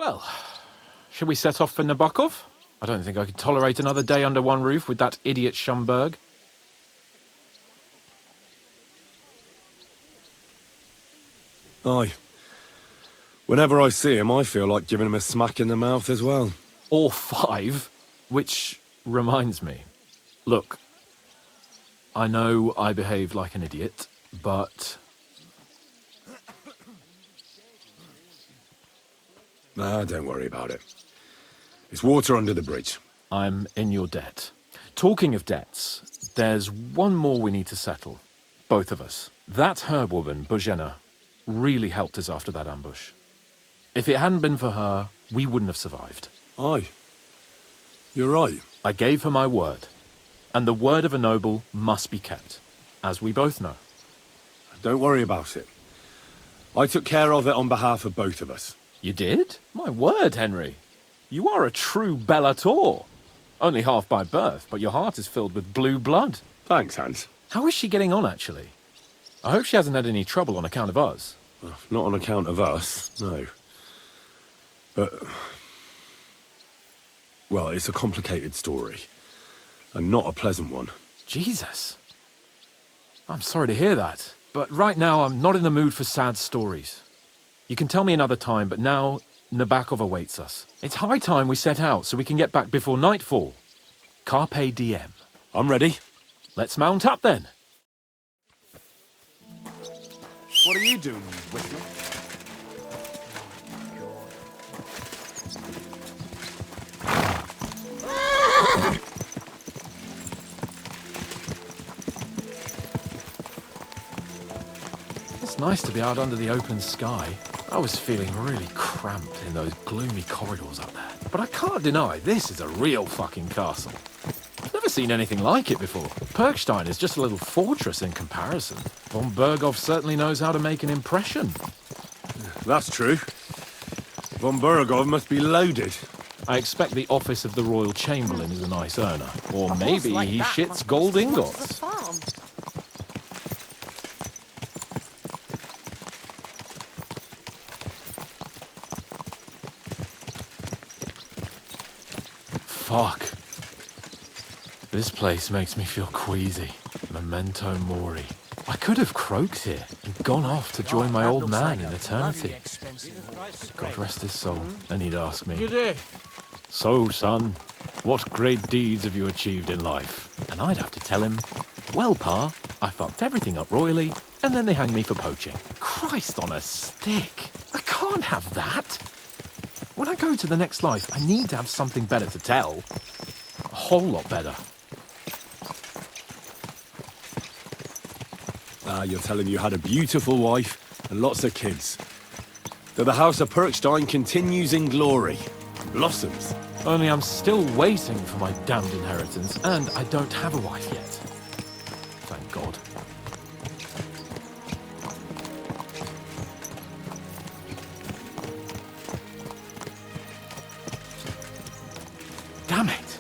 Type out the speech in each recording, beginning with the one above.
Well, should we set off for Nabokov? I don't think I could tolerate another day under one roof with that idiot Schomburg. Aye. Whenever I see him, I feel like giving him a smack in the mouth as well. Or 5, which reminds me. Look, I know I behaved like an idiot, but... Nah, don't worry about it. It's water under the bridge. I'm in your debt. Talking of debts, there's one more we need to settle. Both of us. That herbwoman, Bozhena, really helped us after that ambush. If it hadn't been for her, we wouldn't have survived. Aye. You're right. I gave her my word. And the word of a noble must be kept, as we both know. Don't worry about it. I took care of it on behalf of both of us. You did? My word, Henry. You are a true Bellator. Only half by birth, but your heart is filled with blue blood. Thanks, Hans. How is she getting on, actually? I hope she hasn't had any trouble on account of us. Well, not on account of us, no. But... well, it's a complicated story. And not a pleasant one. Jesus. I'm sorry to hear that. But right now, I'm not in the mood for sad stories. You can tell me another time, but now Nabokov awaits us. It's high time we set out so we can get back before nightfall. Carpe diem. I'm ready. Let's mount up then. What are you doing, Whitney? It's nice to be out under the open sky. I was feeling really cramped in those gloomy corridors up there. But I can't deny, this is a real fucking castle. I've never seen anything like it before. Perkstein is just a little fortress in comparison. Von Berghoff certainly knows how to make an impression. That's true. Von Berghoff must be loaded. I expect the office of the Royal Chamberlain is a nice earner. Or maybe he shits gold ingots. Fuck. This place makes me feel queasy. Memento mori. I could have croaked here and gone off to join my old man in eternity. God rest his soul. And he'd ask me, "So, son, what great deeds have you achieved in life?" And I'd have to tell him, "Well, Pa, I fucked everything up royally, and then they hanged me for poaching." Christ on a stick. I can't have that. When I go to the next life, I need to have something better to tell. A whole lot better. You're telling me you had a beautiful wife and lots of kids. That the House of Perkstein continues in glory. Blossoms. Only I'm still waiting for my damned inheritance, and I don't have a wife yet. Thank God. Damn it.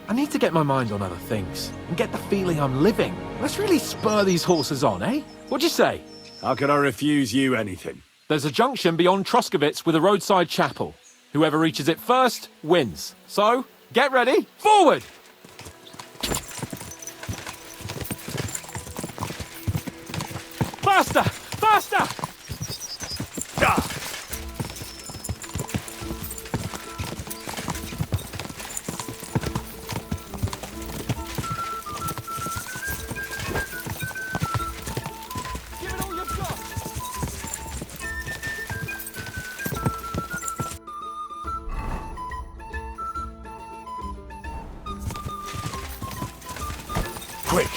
I need to get my mind on other things, and get the feeling I'm living. Let's really spur these horses on, eh? What'd you say? How could I refuse you anything? There's a junction beyond Troskovitz with a roadside chapel. Whoever reaches it first, wins. So, get ready, forward! Faster! Faster! Ah! Give it all you've got! Quick!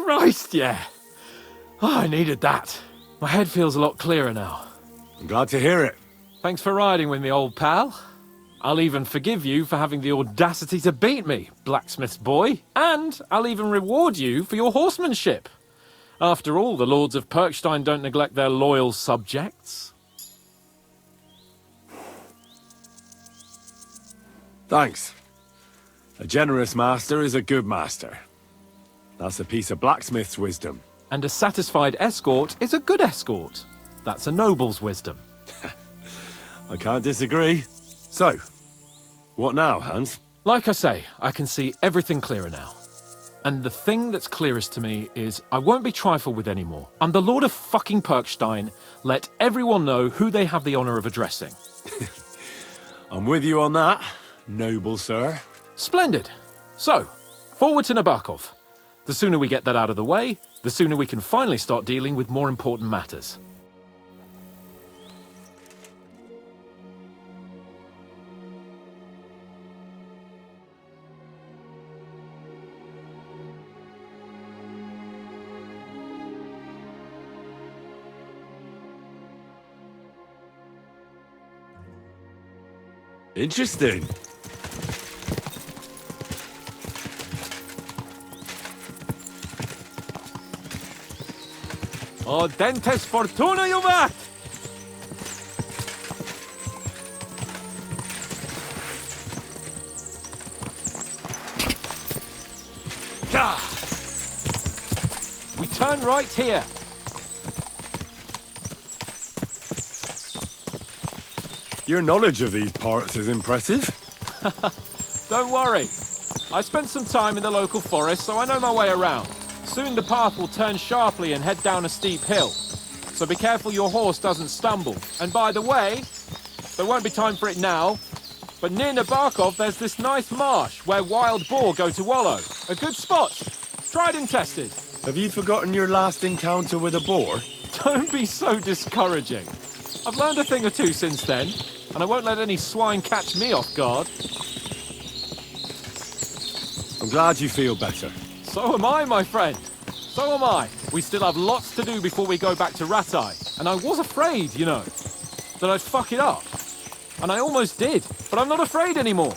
Christ, yeah. Oh, I needed that. My head feels a lot clearer now. I'm glad to hear it. Thanks for riding with me, old pal. I'll even forgive you for having the audacity to beat me, blacksmith's boy. And I'll even reward you for your horsemanship. After all, the lords of Perkstein don't neglect their loyal subjects. Thanks. A generous master is a good master. That's a piece of blacksmith's wisdom. And a satisfied escort is a good escort. That's a noble's wisdom. I can't disagree. So, what now, Hans? Like I say, I can see everything clearer now. And the thing that's clearest to me is I won't be trifled with anymore. I'm the Lord of fucking Perkstein. Let everyone know who they have the honor of addressing. I'm with you on that, noble sir. Splendid. So, forward to Nabokov. The sooner we get that out of the way, the sooner we can finally start dealing with more important matters. Interesting. O dentes fortuna juvat! We turn right here. Your knowledge of these parts is impressive. Don't worry. I spent some time in the local forest, so I know my way around. Soon the path will turn sharply and head down a steep hill. So be careful your horse doesn't stumble. And by the way, there won't be time for it now, but near Nabokov there's this nice marsh where wild boar go to wallow. A good spot. Tried and tested. Have you forgotten your last encounter with a boar? Don't be so discouraging. I've learned a thing or two since then, and I won't let any swine catch me off guard. I'm glad you feel better. So am I, my friend. So am I. We still have lots to do before we go back to Ratai. And I was afraid, you know, that I'd fuck it up. And I almost did, but I'm not afraid anymore.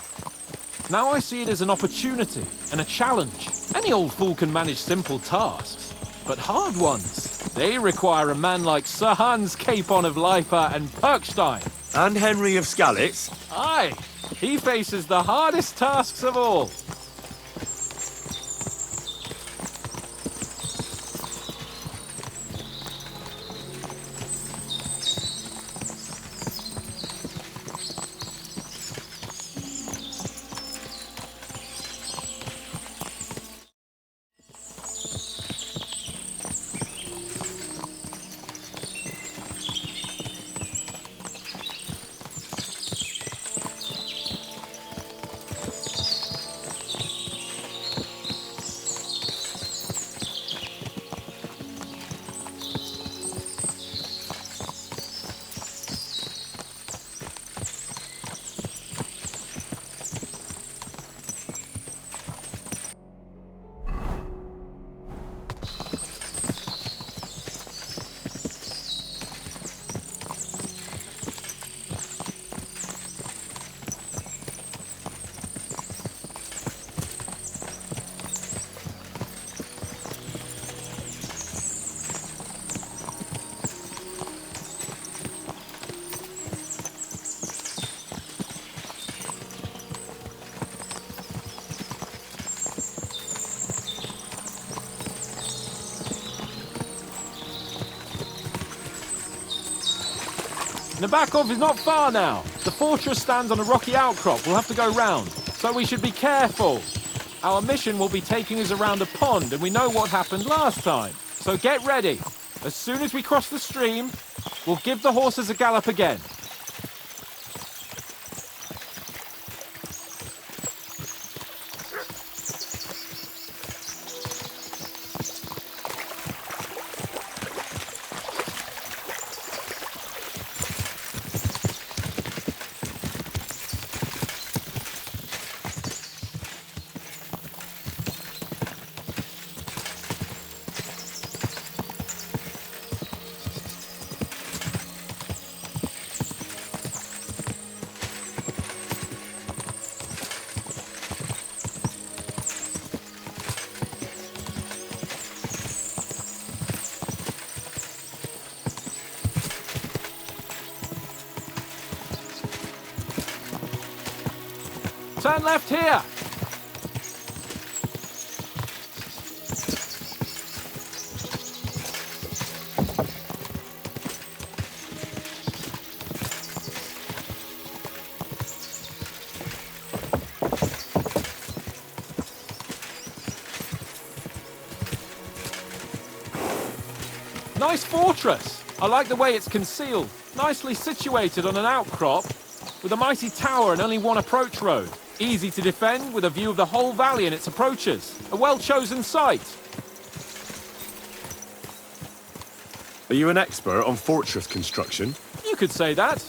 Now I see it as an opportunity and a challenge. Any old fool can manage simple tasks, but hard ones, they require a man like Sir Hans Capon of Leipa and Perkstein. And Henry of Skalitz. Aye, he faces the hardest tasks of all. Nabokov is not far now. The fortress stands on a rocky outcrop. We'll have to go round, so we should be careful. Our mission will be taking us around a pond, and we know what happened last time. So get ready. As soon as we cross the stream, we'll give the horses a gallop again. Turn left here! Nice fortress! I like the way it's concealed. Nicely situated on an outcrop, with a mighty tower and only one approach road. Easy to defend, with a view of the whole valley and its approaches. A well-chosen site. Are you an expert on fortress construction? You could say that.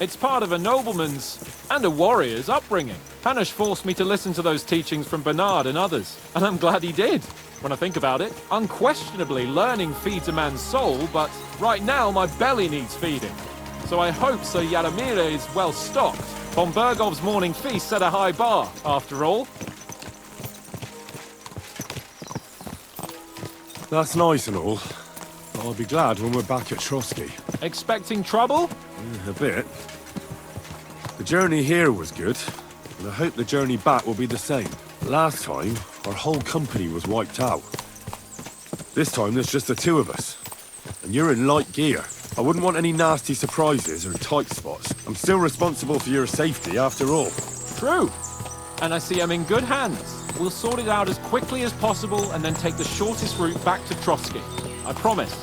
It's part of a nobleman's and a warrior's upbringing. Hanush forced me to listen to those teachings from Bernard and others, and I'm glad he did. When I think about it, unquestionably learning feeds a man's soul, but right now my belly needs feeding. So I hope Sir Yaramira is well stocked. Von Bergov's morning feast set a high bar, after all. That's nice and all. But I'll be glad when we're back at Trotsky. Expecting trouble? A bit. The journey here was good, and I hope the journey back will be the same. Last time, our whole company was wiped out. This time there's just the two of us. And you're in light gear. I wouldn't want any nasty surprises or tight spots. I'm still responsible for your safety after all. True. And I see I'm in good hands. We'll sort it out as quickly as possible and then take the shortest route back to Trotsky. I promise.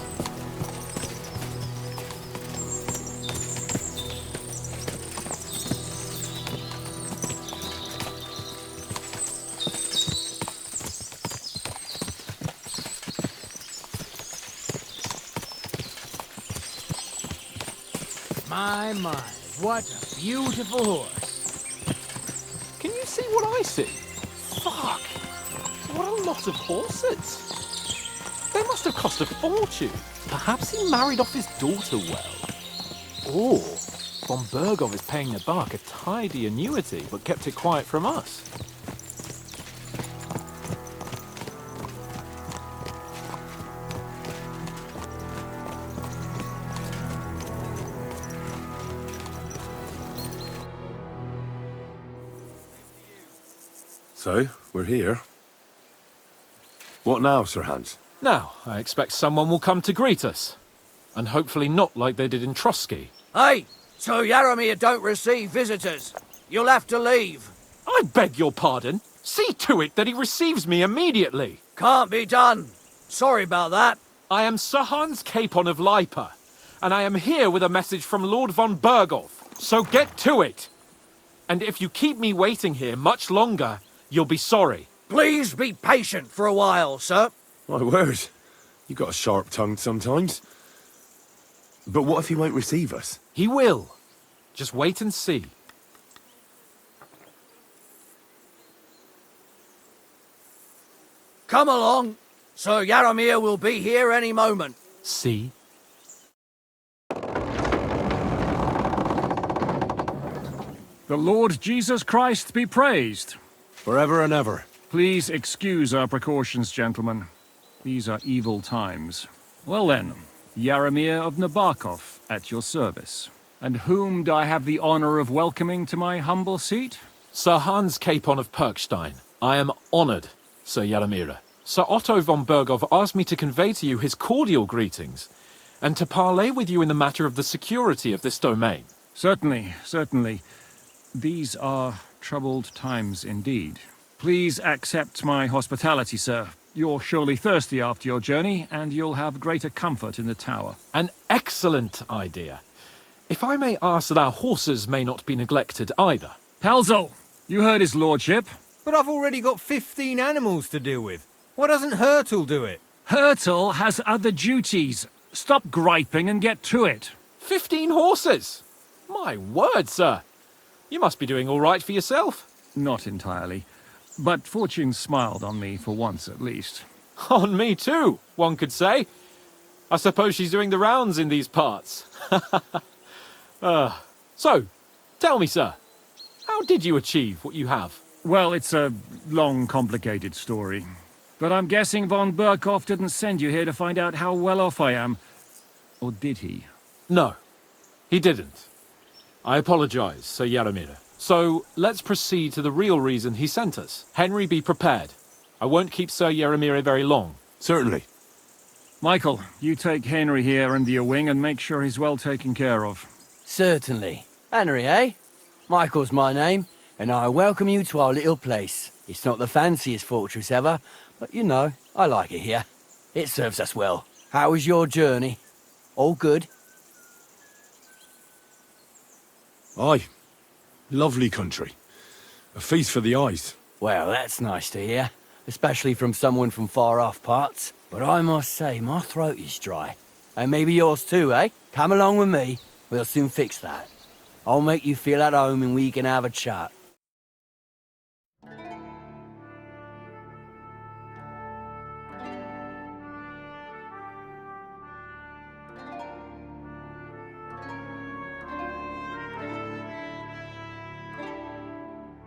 My, what a beautiful horse. Can you see what I see? Fuck! What a lot of horses! They must have cost a fortune. Perhaps he married off his daughter well. Or von Bergov is paying the Bark a tidy annuity, but kept it quiet from us. So, we're here. What now, Sir Hans? Now, I expect someone will come to greet us. And hopefully not like they did in Trotsky. Hey, so Yaramir don't receive visitors. You'll have to leave. I beg your pardon. See to it that he receives me immediately. Can't be done. Sorry about that. I am Sir Hans Capon of Lipa, and I am here with a message from Lord von Bergov. So get to it. And if you keep me waiting here much longer, you'll be sorry. Please be patient for a while, sir. My word. You got a sharp tongue sometimes. But what if he won't receive us? He will. Just wait and see. Come along. Sir Yaramir will be here any moment. See? The Lord Jesus Christ be praised. Forever and ever. Please excuse our precautions, gentlemen. These are evil times. Well then, Yaramir of Nabokov at your service. And whom do I have the honor of welcoming to my humble seat? Sir Hans Capon of Perkstein. I am honored, Sir Yaramira. Sir Otto von Bergov asked me to convey to you his cordial greetings, and to parley with you in the matter of the security of this domain. Certainly, certainly. These are troubled times indeed. Please accept my hospitality, sir. You're surely thirsty after your journey, and you'll have greater comfort in the tower. An excellent idea. If I may ask that our horses may not be neglected either. Pelzel, you heard his lordship. But I've already got 15 animals to deal with. Why doesn't Hurtle do it? Hurtle has other duties. Stop griping and get to it. 15 horses! My word, sir. You must be doing all right for yourself. Not entirely. But fortune smiled on me for once at least. On me too, one could say. I suppose she's doing the rounds in these parts. So, tell me, sir, how did you achieve what you have? Well, it's a long, complicated story. But I'm guessing von Berkov didn't send you here to find out how well off I am. Or did he? No, he didn't. I apologize, Sir Yaramira. So, let's proceed to the real reason he sent us. Henry, be prepared. I won't keep Sir Yaramir very long. Certainly. Michael, you take Henry here under your wing and make sure he's well taken care of. Certainly. Henry, eh? Michael's my name, and I welcome you to our little place. It's not the fanciest fortress ever, but you know, I like it here. It serves us well. How was your journey? All good? Aye. Lovely country. A feast for the eyes. Well, that's nice to hear, especially from someone from far-off parts. But I must say, my throat is dry. And maybe yours too, eh? Come along with me. We'll soon fix that. I'll make you feel at home and we can have a chat.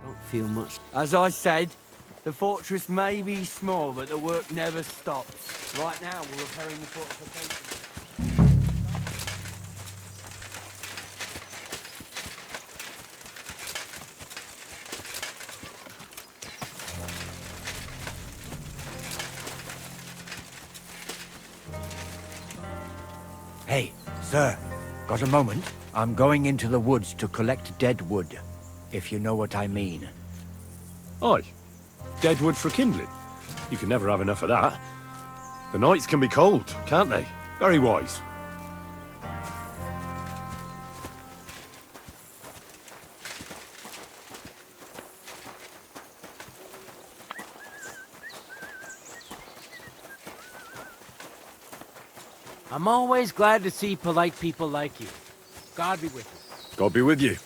Don't feel much. As I said, the fortress may be small, but the work never stops. Right now, we're repairing the fortifications. Hey, sir, got a moment? I'm going into the woods to collect dead wood, if you know what I mean. Aye. Dead wood for kindling. You can never have enough of that. The nights can be cold, can't they? Very wise. I'm always glad to see polite people like you. God be with you. God be with you.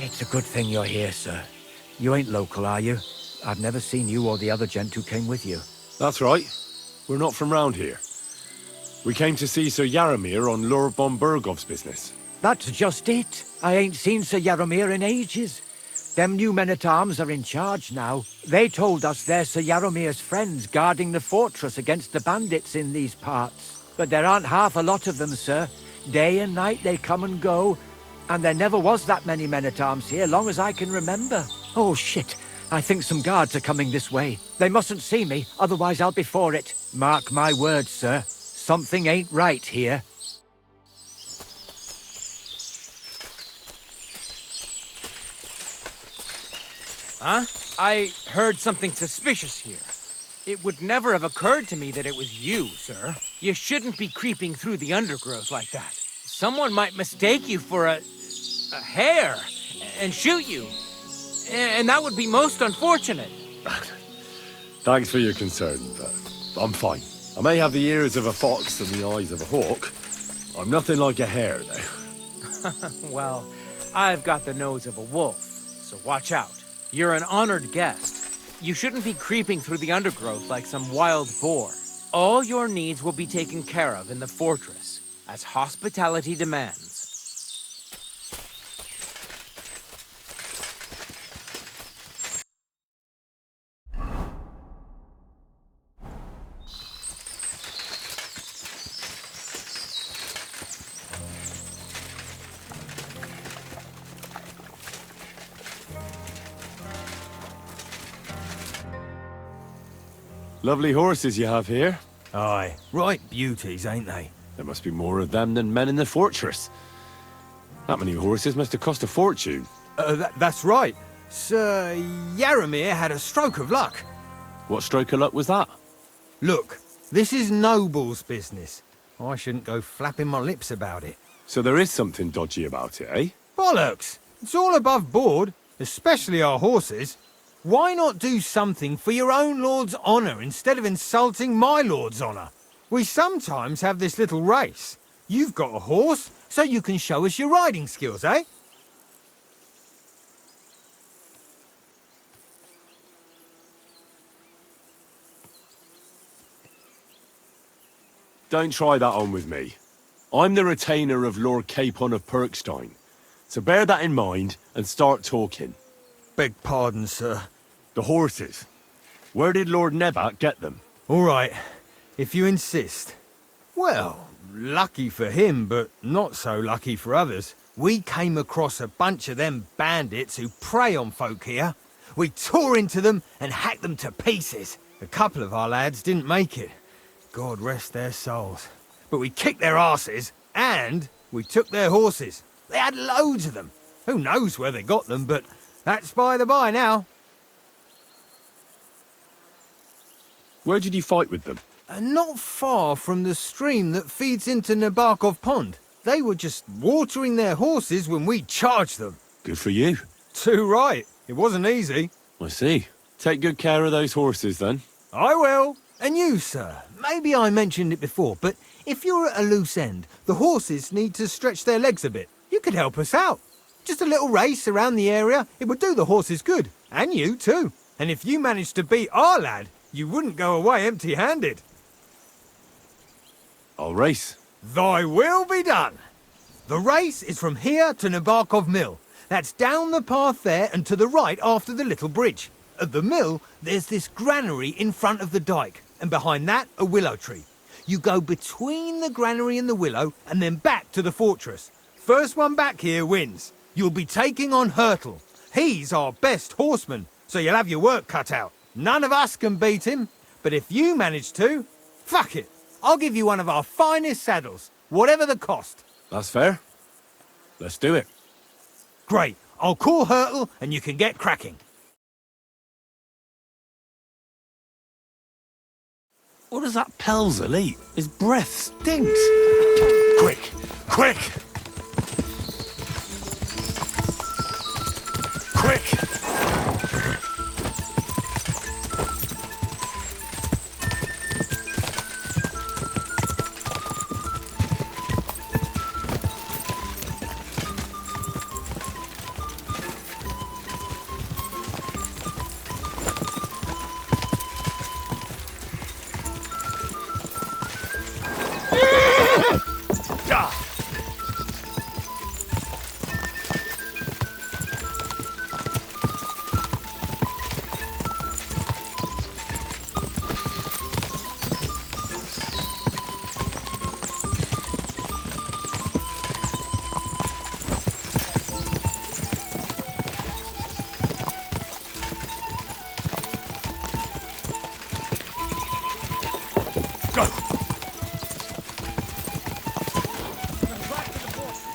It's a good thing you're here, sir. You ain't local, are you? I've never seen you or the other gent who came with you. That's right. We're not from round here. We came to see Sir Yaramir on Lord von Bergov's business. That's just it. I ain't seen Sir Yaramir in ages. Them new men-at-arms are in charge now. They told us they're Sir Yaramir's friends guarding the fortress against the bandits in these parts. But there aren't half a lot of them, sir. Day and night they come and go, and there never was that many men-at-arms here, long as I can remember. Oh, shit. I think some guards are coming this way. They mustn't see me, otherwise I'll be for it. Mark my words, sir. Something ain't right here. Huh? I heard something suspicious here. It would never have occurred to me that it was you, sir. You shouldn't be creeping through the undergrowth like that. Someone might mistake you for a hare and shoot you. And that would be most unfortunate. Thanks for your concern, but I'm fine. I may have the ears of a fox and the eyes of a hawk. I'm nothing like a hare, though. Well, I've got the nose of a wolf, so watch out. You're an honored guest. You shouldn't be creeping through the undergrowth like some wild boar. All your needs will be taken care of in the fortress, as hospitality demands. Lovely horses you have here. Aye, right beauties, ain't they? There must be more of them than men in the fortress. That many horses must have cost a fortune. That's right. Sir Yaramir had a stroke of luck. What stroke of luck was that? Look, this is Noble's business. I shouldn't go flapping my lips about it. So there is something dodgy about it, eh? Bollocks! It's all above board, especially our horses. Why not do something for your own lord's honour instead of insulting my lord's honour? We sometimes have this little race. You've got a horse, so you can show us your riding skills, eh? Don't try that on with me. I'm the retainer of Lord Capon of Perkstein. So bear that in mind and start talking. Beg pardon, sir. The horses. Where did Lord Nebat get them? All right, if you insist. Well, lucky for him, but not so lucky for others. We came across a bunch of them bandits who prey on folk here. We tore into them and hacked them to pieces. A couple of our lads didn't make it. God rest their souls. But we kicked their asses, and we took their horses. They had loads of them. Who knows where they got them, but that's by the by now. Where did you fight with them? Not far from the stream that feeds into Nabokov Pond. They were just watering their horses when we charged them. Good for you. Too right. It wasn't easy. I see. Take good care of those horses, then. I will. And you, sir. Maybe I mentioned it before, but if you're at a loose end, the horses need to stretch their legs a bit. You could help us out. Just a little race around the area. It would do the horses good. And you, too. And if you managed to beat our lad, you wouldn't go away empty-handed. I'll race. Thy will be done. The race is from here to Nabokov Mill. That's down the path there and to the right after the little bridge. At the mill, there's this granary in front of the dike, and behind that, a willow tree. You go between the granary and the willow, and then back to the fortress. First one back here wins. You'll be taking on Hurtle. He's our best horseman, so you'll have your work cut out. None of us can beat him, but if you manage to, fuck it. I'll give you one of our finest saddles, whatever the cost. That's fair. Let's do it. Great. I'll call Hurtle, and you can get cracking. What does that Pelzel eat? His breath stinks. Quick! Quick! Quick!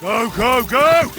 Go, go, go!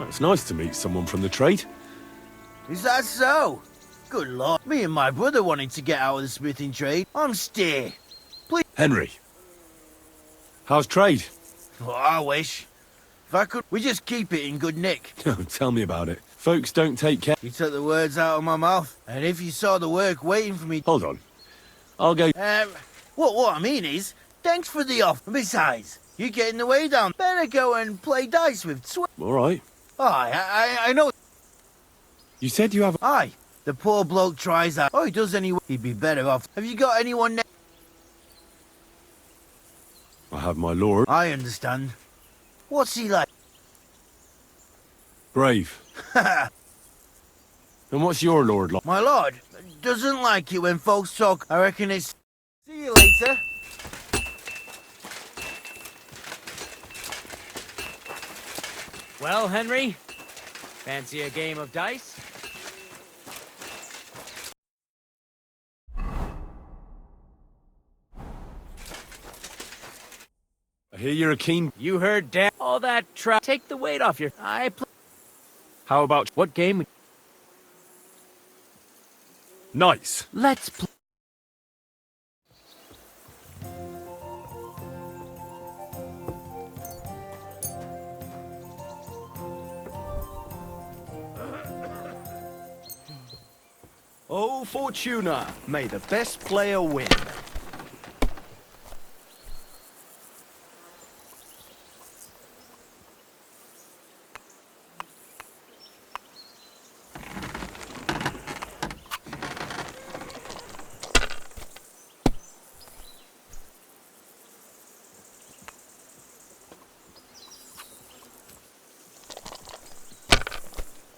It's nice to meet someone from the trade. Is that so? Good lord. Me and my brother wanted to get out of the smithing trade. I'm steer. Henry. How's trade? Oh, I wish. If I could, we just keep it in good nick. Tell me about it. Folks don't take care. You took the words out of my mouth. And if you saw the work waiting for me... Hold on. I'll go... What I mean is, thanks for the offer. Besides, you getting the way down. Better go and play dice with All right. Aye, I know. You said you have... Aye, the poor bloke tries that. Oh, he does anyway. He'd be better off. Have you got anyone there? I have my lord. I understand. What's he like? Brave. And what's your lord like? My lord doesn't like it when folks talk. I reckon it's... See you later. Well, Henry, fancy a game of dice? I hear you're a keen... You heard Dad. All that take the weight off your... How about... What game? Nice. Let's play. Oh, Fortuna, may the best player win.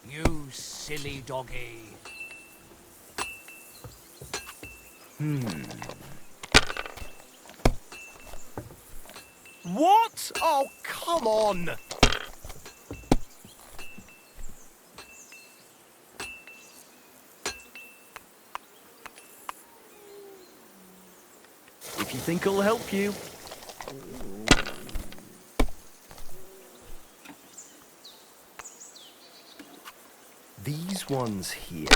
You silly doggy. What? Oh, come on! If you think it'll help you. These ones here.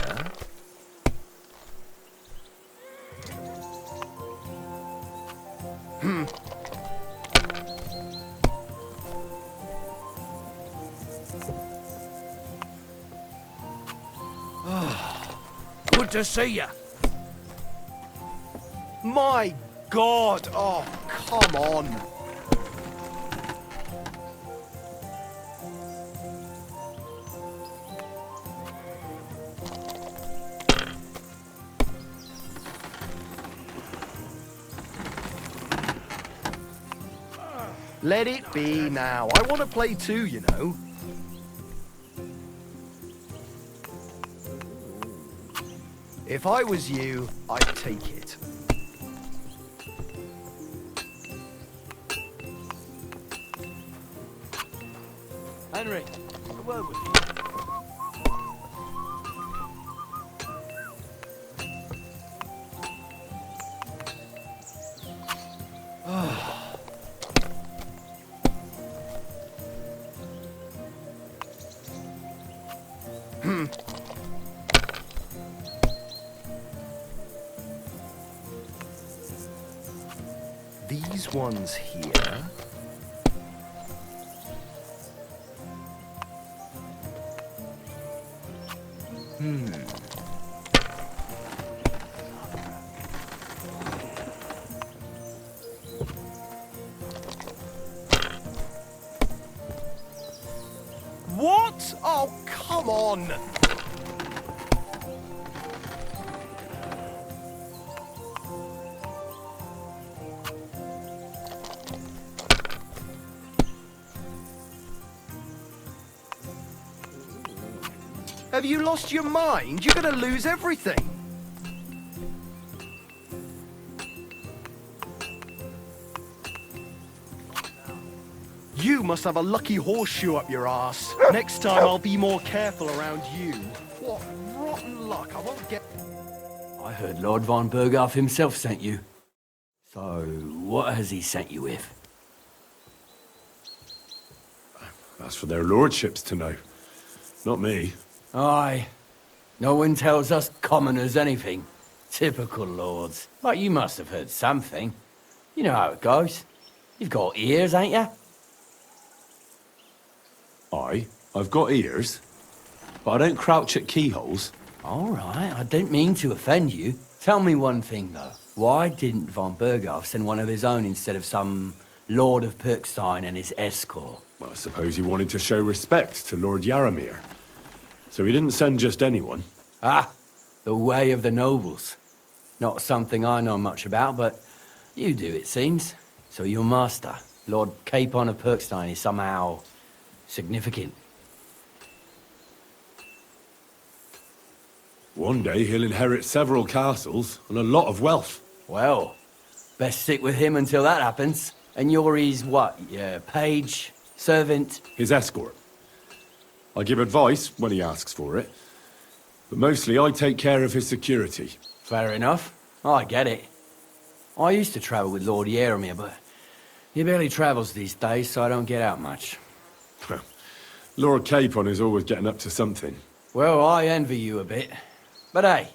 Good to see ya. My God! Oh, come on! Let it be now. I want to play too, you know. If I was you, I'd take it. Henry, a word with you. These ones here. What? Oh, come on! Have you lost your mind? You're gonna lose everything. You must have a lucky horseshoe up your ass. Next time I'll be more careful around you. What rotten luck. I won't get... I heard Lord von Berghoff himself sent you. So, what has he sent you with? That's for their lordships to know. Not me. Aye. No one tells us commoners anything. Typical lords. But you must have heard something. You know how it goes. You've got ears, ain't you? I've got ears, but I don't crouch at keyholes. All right, I didn't mean to offend you. Tell me one thing, though. Why didn't von Berghoff send one of his own instead of some Lord of Pirkstein and his escort? Well, I suppose he wanted to show respect to Lord Yaramir. So he didn't send just anyone. Ah, the way of the nobles. Not something I know much about, but you do, it seems. So your master, Lord Capon of Pirkstein, is somehow significant. One day he'll inherit several castles and a lot of wealth. Well, best stick with him until that happens. And you're his what? Yeah, page, servant? His escort. I give advice when he asks for it, but mostly I take care of his security. Fair enough. I get it. I used to travel with Lord Yaramir, but he barely travels these days, so I don't get out much. Lord Capon is always getting up to something. Well, I envy you a bit. But hey,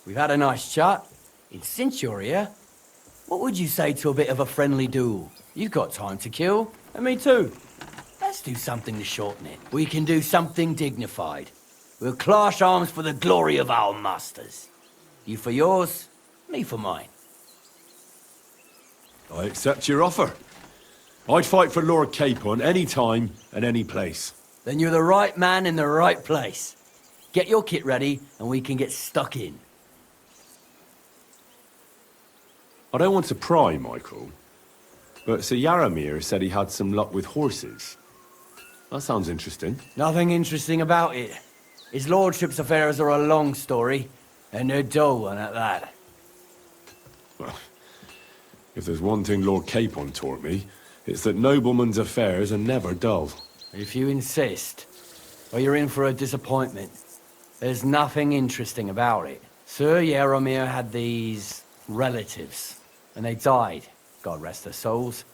we've had a nice chat. And since you're here, what would you say to a bit of a friendly duel? You've got time to kill, and me too. Let's do something to shorten it. We can do something dignified. We'll clash arms for the glory of our masters. You for yours, me for mine. I accept your offer. I'd fight for Lord Capon any time and any place. Then you're the right man in the right place. Get your kit ready, and we can get stuck in. I don't want to pry, Michael, but Sir Yaramir said he had some luck with horses. That sounds interesting. Nothing interesting about it. His lordship's affairs are a long story, and a dull one at that. Well, if there's one thing Lord Capon taught me, it's that noblemen's affairs are never dull. If you insist, well, you're in for a disappointment. There's nothing interesting about it. Sir Yaramir had these relatives, and they died, God rest their souls,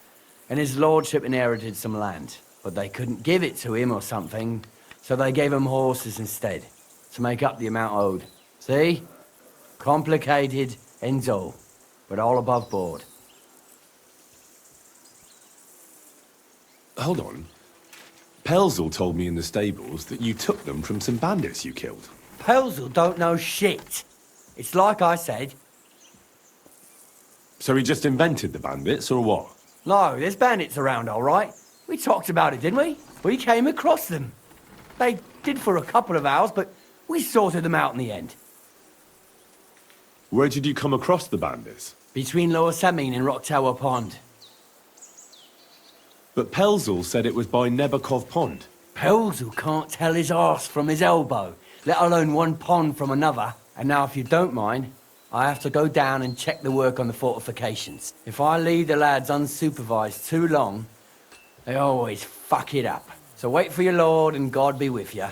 and his lordship inherited some land, but they couldn't give it to him or something, so they gave him horses instead, to make up the amount owed. See? Complicated and dull, but all above board. Hold on. Pelzel told me in the stables that you took them from some bandits you killed. Pelzel don't know shit. It's like I said. So he just invented the bandits, or what? No, there's bandits around, all right. We talked about it, didn't we? We came across them. They did for a couple of hours, but we sorted them out in the end. Where did you come across the bandits? Between Lower Samin and Rock Tower Pond. But Pelzel said it was by Nebakov Pond. Pelzel can't tell his arse from his elbow, let alone one pond from another. And now, if you don't mind, I have to go down and check the work on the fortifications. If I leave the lads unsupervised too long, they always fuck it up. So wait for your lord, and God be with you.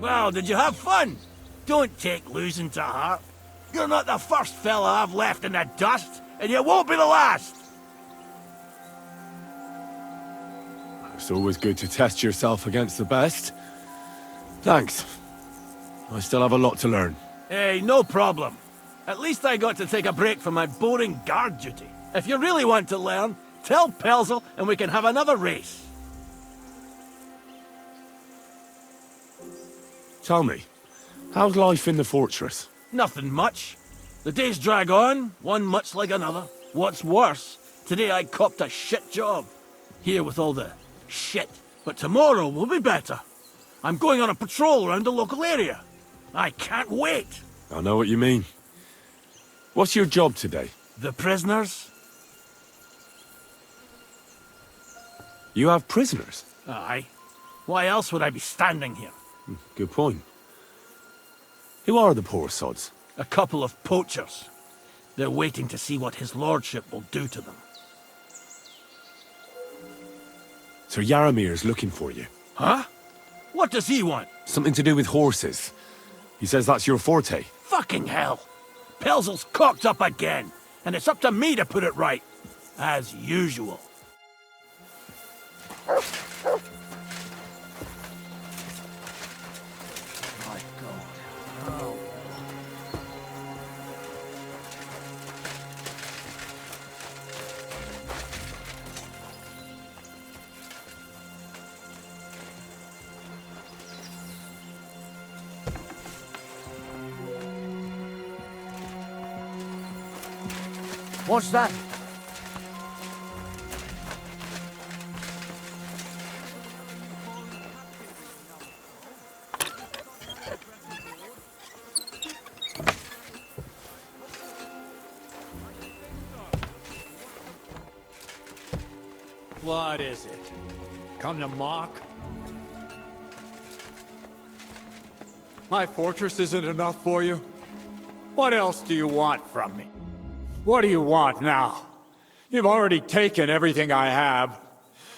Well, did you have fun? Don't take losing to heart. You're not the first fella I've left in the dust, and you won't be the last. It's always good to test yourself against the best. Thanks. I still have a lot to learn. Hey, no problem. At least I got to take a break from my boring guard duty. If you really want to learn, tell Pelzel and we can have another race. Tell me, how's life in the fortress? Nothing much. The days drag on, one much like another. What's worse, today I copped a shit job. Here with all the shit. But tomorrow will be better. I'm going on a patrol around the local area. I can't wait. I know what you mean. What's your job today? The prisoners? You have prisoners? Aye. Why else would I be standing here? Good point. Who are the poor sods? A couple of poachers. They're waiting to see what his lordship will do to them. Sir Yaramir's looking for you. Huh? What does he want? Something to do with horses. He says that's your forte. Fucking hell! Pelzel's cocked up again, and it's up to me to put it right. As usual. My God. Oh. What's that? What is it? Come to mock? My fortress isn't enough for you? What else do you want from me? What do you want now? You've already taken everything I have.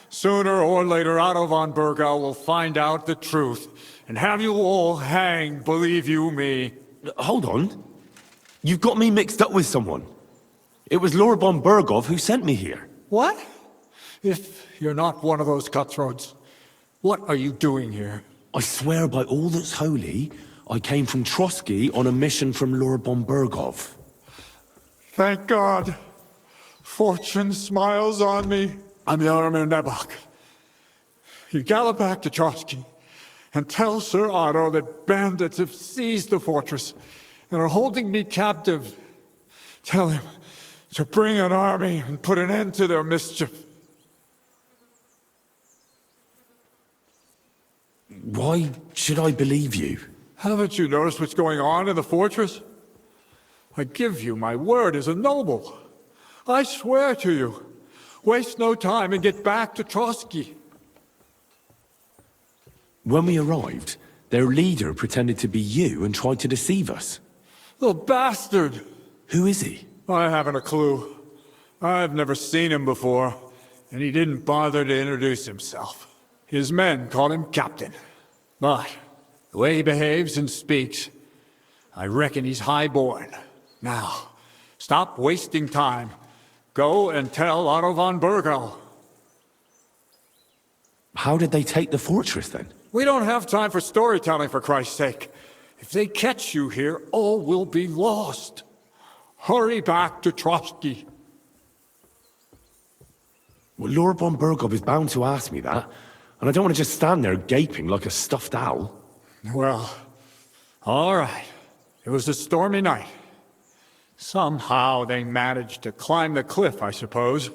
Sooner or later, Otto von Bergau will find out the truth and have you all hanged, believe you me. Hold on. You've got me mixed up with someone. It was Lord von Bergov who sent me here. What? If you're not one of those cutthroats, what are you doing here? I swear by all that's holy, I came from Trotsky on a mission from Lord von Bergov. Thank God. Fortune smiles on me. I'm Jaromir Nebok. You gallop back to Trotsky and tell Sir Otto that bandits have seized the fortress and are holding me captive. Tell him to bring an army and put an end to their mischief. Why should I believe you? Haven't you noticed what's going on in the fortress? I give you my word as a noble. I swear to you. Waste no time and get back to Trotsky. When we arrived, their leader pretended to be you and tried to deceive us. The bastard! Who is he? I haven't a clue. I've never seen him before, and he didn't bother to introduce himself. His men call him Captain. But the way he behaves and speaks, I reckon he's high-born. Now, stop wasting time. Go and tell Otto von Bergau. How did they take the fortress then? We don't have time for storytelling, for Christ's sake. If they catch you here, all will be lost. Hurry back to Trotsky. Well, Lord von Bergov is bound to ask me that, and I don't want to just stand there gaping like a stuffed owl. Well, all right. It was a stormy night. Somehow they managed to climb the cliff, I suppose.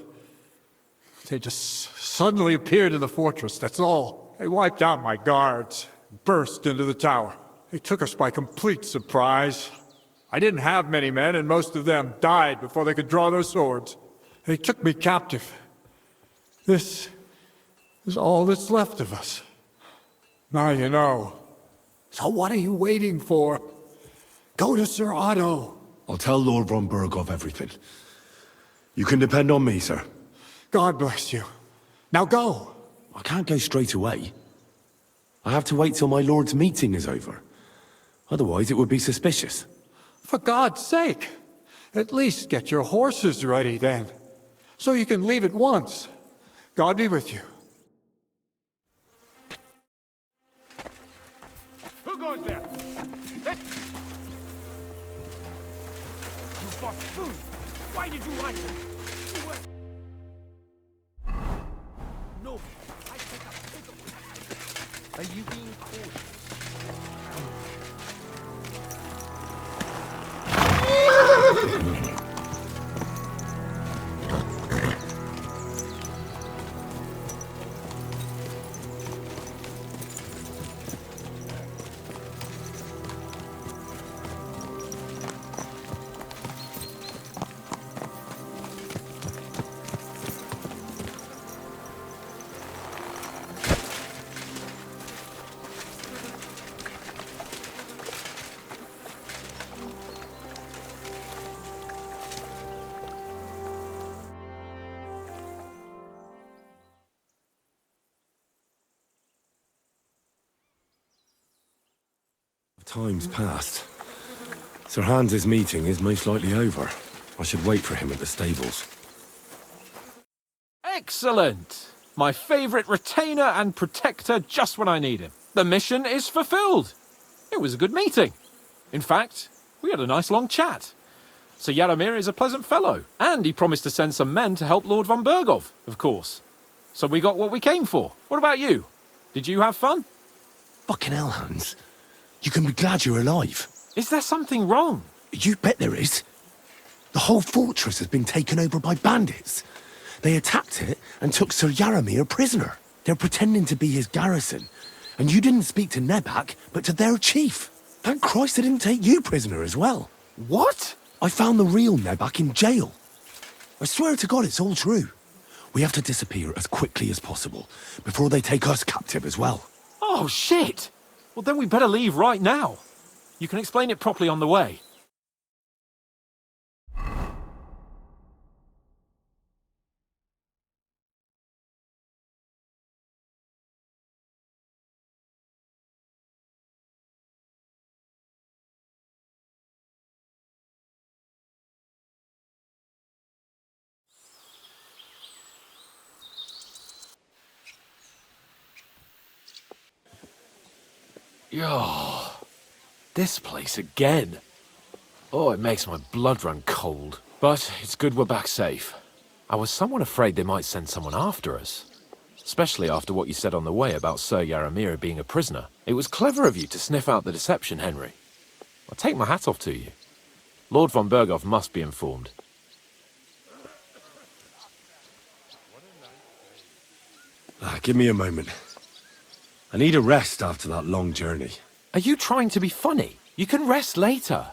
They just suddenly appeared in the fortress, that's all. They wiped out my guards, burst into the tower. They took us by complete surprise. I didn't have many men, and most of them died before they could draw their swords. They took me captive. This is all that's left of us. Now you know. So what are you waiting for? Go to Sir Otto. I'll tell Lord von Bergov everything. You can depend on me, sir. God bless you. Now go. I can't go straight away. I have to wait till my lord's meeting is over. Otherwise, it would be suspicious. For God's sake, at least get your horses ready then, so you can leave at once. God be with you. Who goes there? You buffoon! Why did you want him? No, I think I'll take him. Are you being cautious? Time's passed. Sir Hans's meeting is most likely over. I should wait for him at the stables. Excellent! My favourite retainer and protector just when I need him. The mission is fulfilled. It was a good meeting. In fact, we had a nice long chat. Sir Yaromir is a pleasant fellow, and he promised to send some men to help Lord von Bergov, of course. So we got what we came for. What about you? Did you have fun? Fucking hell, Hans. You can be glad you're alive. Is there something wrong? You bet there is. The whole fortress has been taken over by bandits. They attacked it and took Sir Yaromir prisoner. They're pretending to be his garrison. And you didn't speak to Nebak, but to their chief. Thank Christ they didn't take you prisoner as well. What? I found the real Nebak in jail. I swear to God it's all true. We have to disappear as quickly as possible, before they take us captive as well. Oh, shit! Well, then we better leave right now. You can explain it properly on the way. Oh, this place again. Oh, it makes my blood run cold. But it's good we're back safe. I was somewhat afraid they might send someone after us. Especially after what you said on the way about Sir Yaromir being a prisoner. It was clever of you to sniff out the deception, Henry. I'll take my hat off to you. Lord von Bergov must be informed. Give me a moment. I need a rest after that long journey. Are you trying to be funny? You can rest later.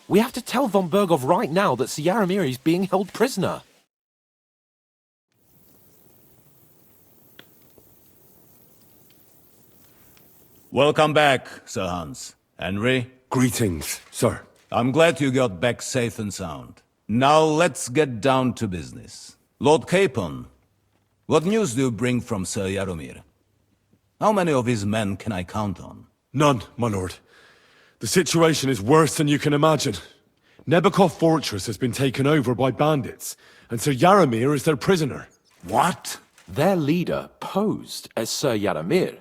We have to tell von Bergov right now that Sir Yaromir is being held prisoner. Welcome back, Sir Hans. Henry? Greetings, sir. I'm glad you got back safe and sound. Now let's get down to business. Lord Capon, what news do you bring from Sir Yaromir? How many of his men can I count on? None, my lord. The situation is worse than you can imagine. Nebakov Fortress has been taken over by bandits, and Sir Yaromir is their prisoner. What? Their leader posed as Sir Yaromir.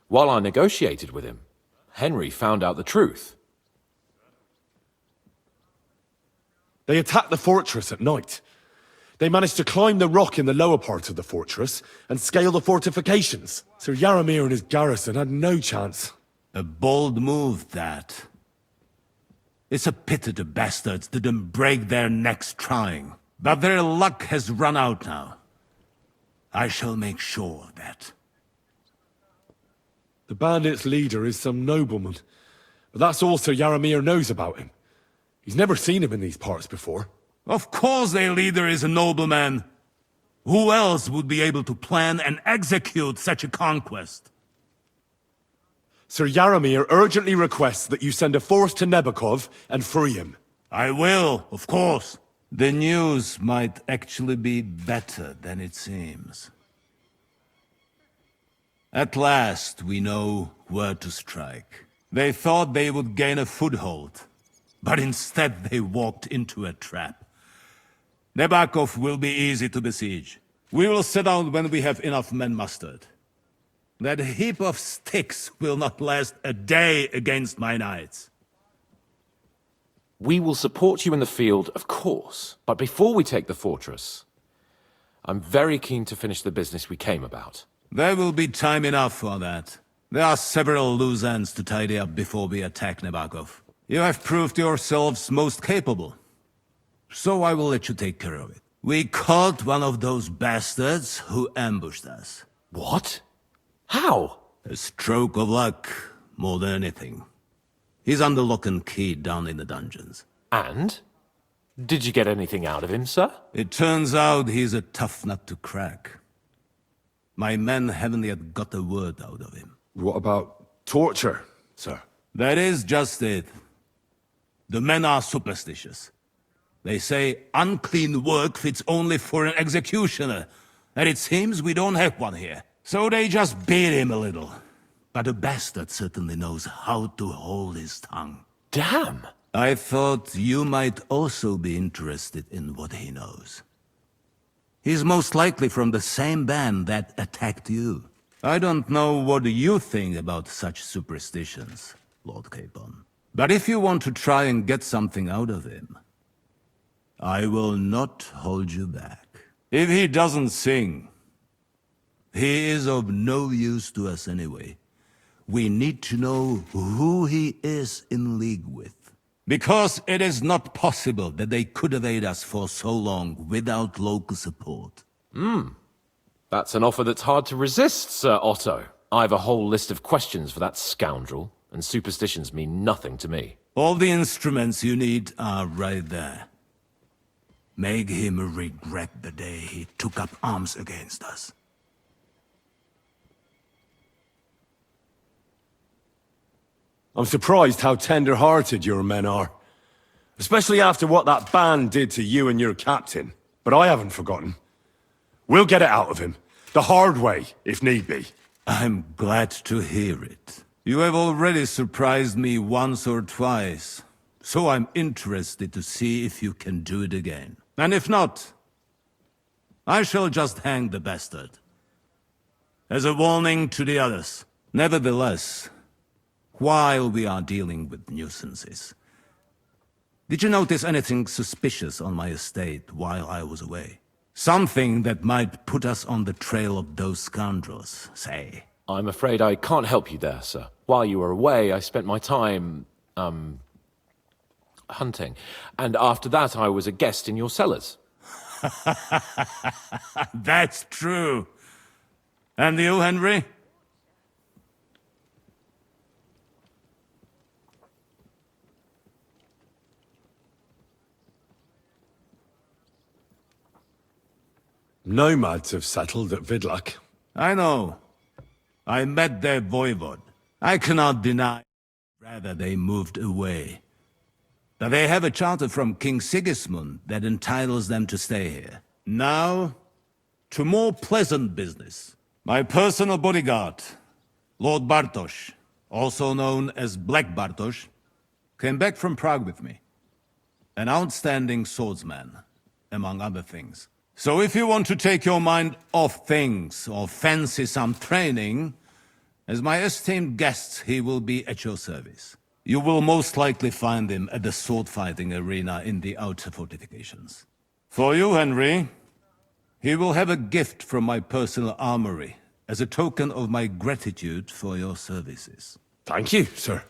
While I negotiated with him, Henry found out the truth. They attacked the fortress at night. They managed to climb the rock in the lower part of the fortress and scale the fortifications. Sir Yaromir and his garrison had no chance. A bold move, that. It's a pity the bastards didn't break their necks trying. But their luck has run out now. I shall make sure of that. The bandits' leader is some nobleman. But that's all Sir Yaromir knows about him. He's never seen him in these parts before. Of course their leader is a nobleman. Who else would be able to plan and execute such a conquest? Sir Yaromir urgently requests that you send a force to Nebakov and free him. I will, of course. The news might actually be better than it seems. At last we know where to strike. They thought they would gain a foothold, but instead they walked into a trap. Nebakov will be easy to besiege. We will set out when we have enough men mustered. That heap of sticks will not last a day against my knights. We will support you in the field, of course. But before we take the fortress, I'm very keen to finish the business we came about. There will be time enough for that. There are several loose ends to tidy up before we attack Nebakov. You have proved yourselves most capable. So I will let you take care of it. We caught one of those bastards who ambushed us. What? How? A stroke of luck, more than anything. He's under lock and key down in the dungeons. And? Did you get anything out of him, sir? It turns out he's a tough nut to crack. My men haven't yet got a word out of him. What about torture, sir? That is just it. The men are superstitious. They say unclean work fits only for an executioner, and it seems we don't have one here. So they just beat him a little. but a bastard certainly knows how to hold his tongue. Damn! I thought you might also be interested in what he knows. He's most likely from the same band that attacked you. I don't know what you think about such superstitions, Lord Capon. But if you want to try and get something out of him, I will not hold you back. If he doesn't sing, he is of no use to us anyway. We need to know who he is in league with. Because it is not possible that they could evade us for so long without local support. That's an offer that's hard to resist, Sir Otto. I've a whole list of questions for that scoundrel, and superstitions mean nothing to me. All the instruments you need are right there. Make him regret the day he took up arms against us. I'm surprised how tender-hearted your men are. Especially after what that band did to you and your captain. But I haven't forgotten. We'll get it out of him. The hard way, if need be. I'm glad to hear it. You have already surprised me once or twice, so I'm interested to see if you can do it again. And if not, I shall just hang the bastard. As a warning to the others. Nevertheless, while we are dealing with nuisances, did you notice anything suspicious on my estate while I was away? Something that might put us on the trail of those scoundrels, say. I'm afraid I can't help you there, sir. While you were away, I spent my time, hunting. And after that, I was a guest in your cellars. That's true. And you, Henry? Nomads have settled at Vidlak. I know. I met their voivod. I cannot deny. Rather, they moved away. But they have a charter from King Sigismund that entitles them to stay here. Now, to more pleasant business. My personal bodyguard, Lord Bartosz, also known as Black Bartosz, came back from Prague with me. An outstanding swordsman, among other things. So if you want to take your mind off things, or fancy some training, as my esteemed guest, he will be at your service. You will most likely find him at the sword-fighting arena in the outer fortifications. For you, Henry, he will have a gift from my personal armory, as a token of my gratitude for your services. Thank you, sir.